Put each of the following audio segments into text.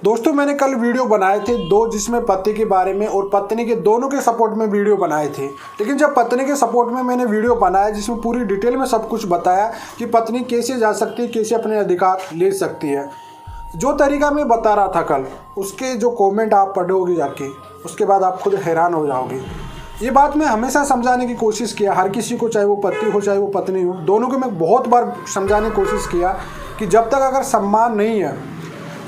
दोस्तों मैंने कल वीडियो बनाए थे दो, जिसमें पति के बारे में और पत्नी के दोनों के सपोर्ट में वीडियो बनाए थे। लेकिन जब पत्नी के सपोर्ट में मैंने वीडियो बनाया जिसमें पूरी डिटेल में सब कुछ बताया कि पत्नी कैसे जा सकती है, कैसे अपने अधिकार ले सकती है, जो तरीका मैं बता रहा था कल, उसके जो कमेंट आप पढ़ोगे जाके, उसके बाद आप खुद हैरान हो जाओगे। ये बात मैं हमेशा समझाने की कोशिश किया हर किसी को, चाहे वो पति हो चाहे वो पत्नी हो, दोनों को मैं बहुत बार समझाने की कोशिश किया कि जब तक अगर सम्मान नहीं है,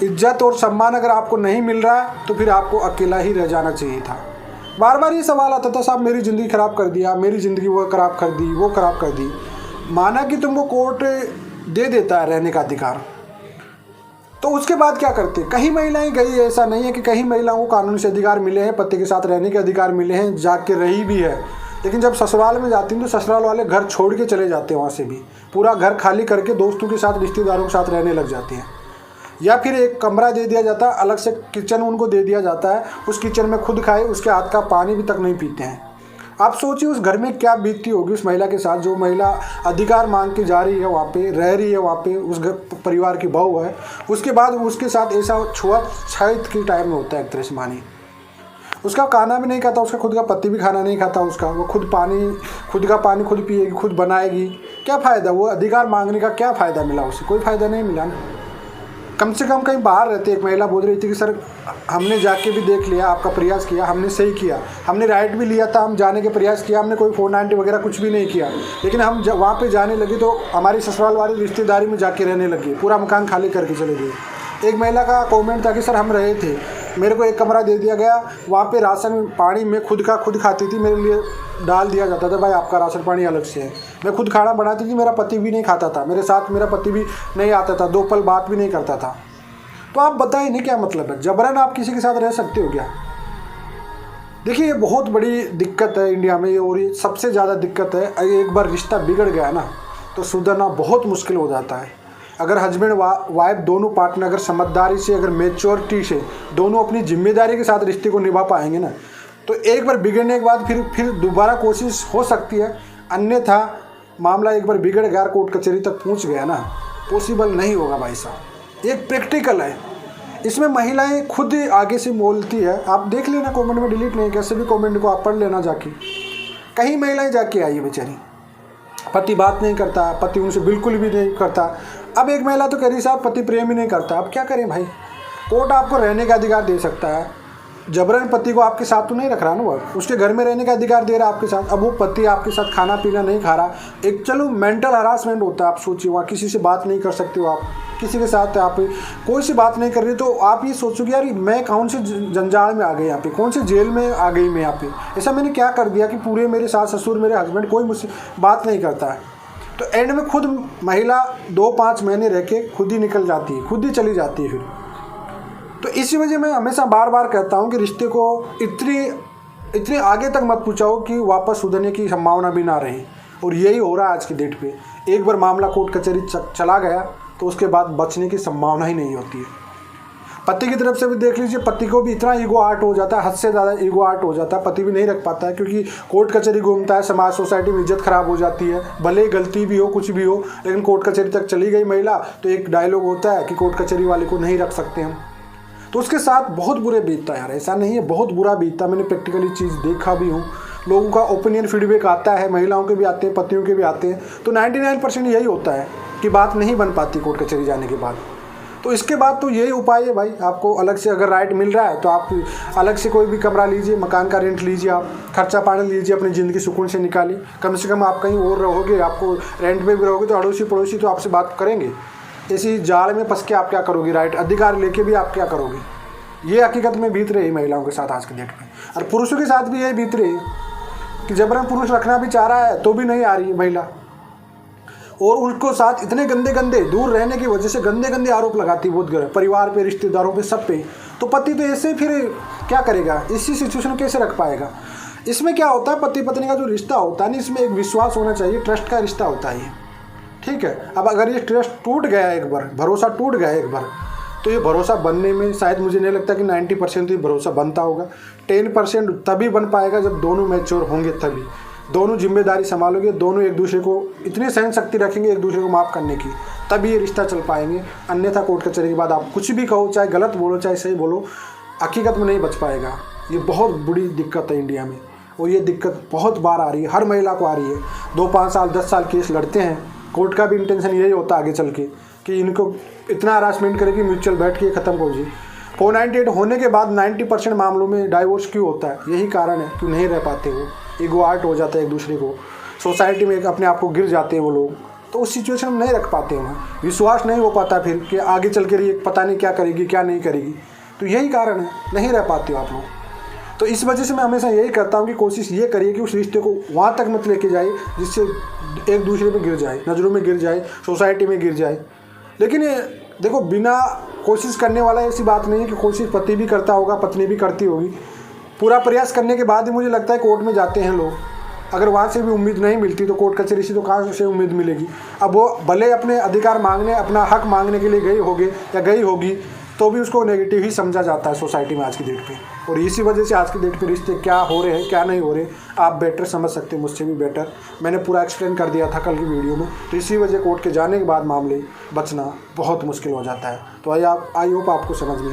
इज्जत और सम्मान अगर आपको नहीं मिल रहा है, तो फिर आपको अकेला ही रह जाना चाहिए था। बार बार ये सवाल आता था, साहब मेरी ज़िंदगी ख़राब कर दिया, मेरी ज़िंदगी वो ख़राब कर दी, वो ख़राब कर दी। माना कि तुमको कोर्ट दे देता है रहने का अधिकार, तो उसके बाद क्या करते? कई महिलाएं गई, ऐसा नहीं है कि कई महिलाओं को कानून से अधिकार मिले हैं, पति के साथ रहने के अधिकार मिले हैं, जाके रही भी है। लेकिन जब ससुराल में जाती हैं तो ससुराल वाले घर छोड़ के चले जाते हैं, वहाँ से भी पूरा घर खाली करके दोस्तों के साथ, रिश्तेदारों के साथ रहने लग जाते हैं। या फिर एक कमरा दे दिया जाता है, अलग से किचन उनको दे दिया जाता है, उस किचन में खुद खाए, उसके हाथ का पानी भी तक नहीं पीते हैं। आप सोचिए उस घर में क्या बीतती होगी उस महिला के साथ, जो महिला अधिकार मांग के जा रही है, वहाँ पे रह रही है, वहाँ पे उस घर परिवार की बहू है। उसके बाद उसके साथ ऐसा छुआछूत के टाइम में होता है एक तरह से, मानी उसका खाना भी नहीं खाता, उसका खुद का पति भी खाना नहीं खाता उसका, वो खुद का पानी खुद पिएगी, खुद बनाएगी। क्या फ़ायदा? वो अधिकार मांगने का क्या फ़ायदा मिला उसे? कोई फ़ायदा नहीं मिला ना। कम से कम कहीं बाहर रहते, एक महिला बोल रही थी कि सर हमने जाके भी देख लिया, आपका प्रयास किया, हमने सही किया, हमने राइट भी लिया था, हम जाने के प्रयास किया, हमने कोई 490 वगैरह कुछ भी नहीं किया, लेकिन हम वहाँ पे जाने लगे तो हमारी ससुराल वाली रिश्तेदारी में जाके रहने लगे, पूरा मकान खाली करके चले गए। एक महिला का कमेंट था कि सर हम रहे थे, मेरे को एक कमरा दे दिया गया, वहाँ पे राशन पानी मैं खुद खाती थी, मेरे लिए डाल दिया जाता था, भाई आपका राशन पानी अलग से है। मैं खुद खाना बनाती थी, मेरा पति भी नहीं खाता था, मेरे साथ मेरा पति भी नहीं आता था, 2 पल बात भी नहीं करता था। तो आप बताइए नहीं क्या मतलब है? जबरन आप किसी के साथ रह सकते हो क्या? देखिए ये बहुत बड़ी दिक्कत है इंडिया में, और ये सबसे ज़्यादा दिक्कत है। एक बार रिश्ता बिगड़ गया ना तो सुधरना बहुत मुश्किल हो जाता है। अगर हस्बैंड वाइफ दोनों पार्टनर अगर समझदारी से, अगर मेच्योरिटी से दोनों अपनी जिम्मेदारी के साथ रिश्ते को निभा पाएंगे ना, तो एक बार बिगड़ने के बाद फिर दोबारा कोशिश हो सकती है। अन्यथा मामला एक बार बिगड़ गया, कोर्ट कचहरी तक पहुंच गया ना, पॉसिबल नहीं होगा भाई साहब। एक प्रैक्टिकल है, इसमें महिलाएं खुद आगे से बोलती है। आप देख लेना, कमेंट में डिलीट नहीं, कैसे भी कमेंट को आप पढ़ लेना जाके। कई महिलाएं जाके आई बेचारी, पति बात नहीं करता, पति उनसे बिल्कुल भी नहीं करता। अब एक महिला तो कह रही साहब पति प्रेम ही नहीं करता। अब क्या करें भाई? कोर्ट आपको रहने का अधिकार दे सकता है, जबरन पति को आपके साथ तो नहीं रख रहा ना, वो उसके घर में रहने का अधिकार दे रहा है आपके साथ। अब वो पति आपके साथ खाना पीना नहीं खा रहा, एक चलो मेंटल हरासमेंट होता है। आप सोचिए, वहाँ किसी से बात नहीं कर सकते हो, आप किसी के साथ आप कोई सी बात नहीं कर रही, तो आप ये सोचोगे यार मैं कौन से जंजाल में आ गई यहाँ पे, कौन से जेल में आ गई मैं यहाँ पे, ऐसा मैंने क्या कर दिया कि पूरे मेरे सास ससुर मेरे हस्बैंड कोई मुझसे बात नहीं करता है। तो एंड में खुद महिला 2-5 महीने रह के खुद ही निकल जाती है, खुद ही चली जाती है फिर। तो इसी वजह मैं हमेशा बार बार कहता हूँ कि रिश्ते को इतनी आगे तक मत पहुँचाओ कि वापस सुधरने की संभावना भी ना रहे। और यही हो रहा है आज की डेट पे। एक बार मामला कोर्ट कचहरी चला गया तो उसके बाद बचने की संभावना ही नहीं होती है। पति की तरफ से भी देख लीजिए, पति को भी इतना ईगो आर्ट हो जाता है, हद से ज़्यादा ईगो आर्ट हो जाता है, पति भी नहीं रख पाता है, क्योंकि कोर्ट कचहरी घूमता है, समाज सोसाइटी में इज्जत खराब हो जाती है। भले ही गलती भी हो, कुछ भी हो, लेकिन कोर्ट कचहरी तक चली गई महिला तो एक डायलॉग होता है कि कोर्ट कचहरी वाले को नहीं रख सकते हम। तो उसके साथ बहुत बुरे बीतता है यार, ऐसा नहीं है, बहुत बुरा बीतता। मैंने प्रैक्टिकली चीज़ देखा भी हूँ, लोगों का ओपिनियन फीडबैक आता है, महिलाओं के भी आते हैं, पतियों के भी आते हैं। तो 99% यही होता है कि बात नहीं बन पाती कोर्ट कचहरी जाने के बाद। तो इसके बाद तो यही उपाय है भाई, आपको अलग से अगर राइट मिल रहा है तो आप अलग से कोई भी कमरा लीजिए, मकान का रेंट लीजिए, आप खर्चा पानी लीजिए, अपनी ज़िंदगी सुकून से निकालिए। कम से कम आप कहीं और रहोगे, आपको रेंट पे भी रहोगे तो अड़ोसी पड़ोसी तो आपसे बात करेंगे। इसी जाल में फंस के आप क्या करोगे? राइट अधिकार लेके भी आप क्या करोगे? ये हकीकत में बीत रही है महिलाओं के साथ आज के डेट में। और पुरुषों के साथ भी यही बीत रही है कि जबरन पुरुष रखना भी चाह रहा है तो भी नहीं आ रही है महिला, और उनको साथ इतने गंदे दूर रहने की वजह से गंदे आरोप लगाती है बहुत गलत, परिवार पे, रिश्तेदारों पे, सब पे। तो पति तो ऐसे फिर क्या करेगा? इसी सिचुएशन में कैसे रख पाएगा? इसमें क्या होता है, पति पत्नी का जो रिश्ता होता है ना, इसमें एक विश्वास होना चाहिए, ट्रस्ट का रिश्ता होता है ये, ठीक है। अब अगर ये ट्रस्ट टूट गया एक बार, भरोसा टूट गया एक बार, तो ये भरोसा बनने में शायद मुझे नहीं लगता कि 90% ही भरोसा बनता होगा। 10% तभी बन पाएगा जब दोनों मैच्योर होंगे, तभी दोनों जिम्मेदारी संभालोगे, दोनों एक दूसरे को इतनी सहन शक्ति रखेंगे एक दूसरे को माफ़ करने की, तभी ये रिश्ता चल पाएंगे। अन्यथा कोर्ट कचहरी के बाद आप कुछ भी कहो, चाहे गलत बोलो चाहे सही बोलो, हकीकत में नहीं बच पाएगा। ये बहुत बुरी दिक्कत है इंडिया में, और ये दिक्कत बहुत बार आ रही है, हर महिला को आ रही है। 2 5 साल 10 साल केस लड़ते हैं, कोर्ट का भी इंटेंशन यही होता है आगे चल के कि इनको इतना हरासमेंट करे कि म्यूचुअल बैठ के ख़त्म हो जाए। 498 होने के बाद 90% मामलों में डाइवोर्स क्यों होता है? यही कारण है कि नहीं रह पाते वो, ईगो आर्ट हो जाता है एक दूसरे को, सोसाइटी में अपने आप को गिर जाते हैं वो लोग, तो उस सिचुएशन में नहीं रख पाते हैं, विश्वास नहीं हो पाता फिर कि आगे चल के लिए पता नहीं क्या करेगी क्या नहीं करेगी। तो यही कारण है, नहीं रह पाते हो आप लोग। तो इस वजह से मैं हमेशा यही करता हूँ कि कोशिश ये करिए कि उस रिश्ते को वहाँ तक मत लेके जाए जिससे एक दूसरे में गिर जाए, नज़रों में गिर जाए, सोसाइटी में गिर जाए। लेकिन ये देखो, बिना कोशिश करने वाला ऐसी बात नहीं है कि कोशिश पति भी करता होगा पत्नी भी करती होगी। पूरा प्रयास करने के बाद ही मुझे लगता है कोर्ट में जाते हैं लोग। अगर वहाँ से भी उम्मीद नहीं मिलती तो कोर्ट कचहरी से तो कहाँ से उम्मीद मिलेगी। अब वो भले अपने अधिकार मांगने, अपना हक मांगने के लिए गई होगी या गई होगी, तो भी उसको नेगेटिव ही समझा जाता है सोसाइटी में आज की डेट पे। और इसी वजह से आज की डेट पे रिश्ते क्या हो रहे हैं क्या नहीं हो रहे, आप बेटर समझ सकते हैं मुझसे भी बेटर। मैंने पूरा एक्सप्लेन कर दिया था कल की वीडियो में। तो इसी वजह कोर्ट के जाने के बाद मामले बचना बहुत मुश्किल हो जाता है। तो आई होप आपको समझ में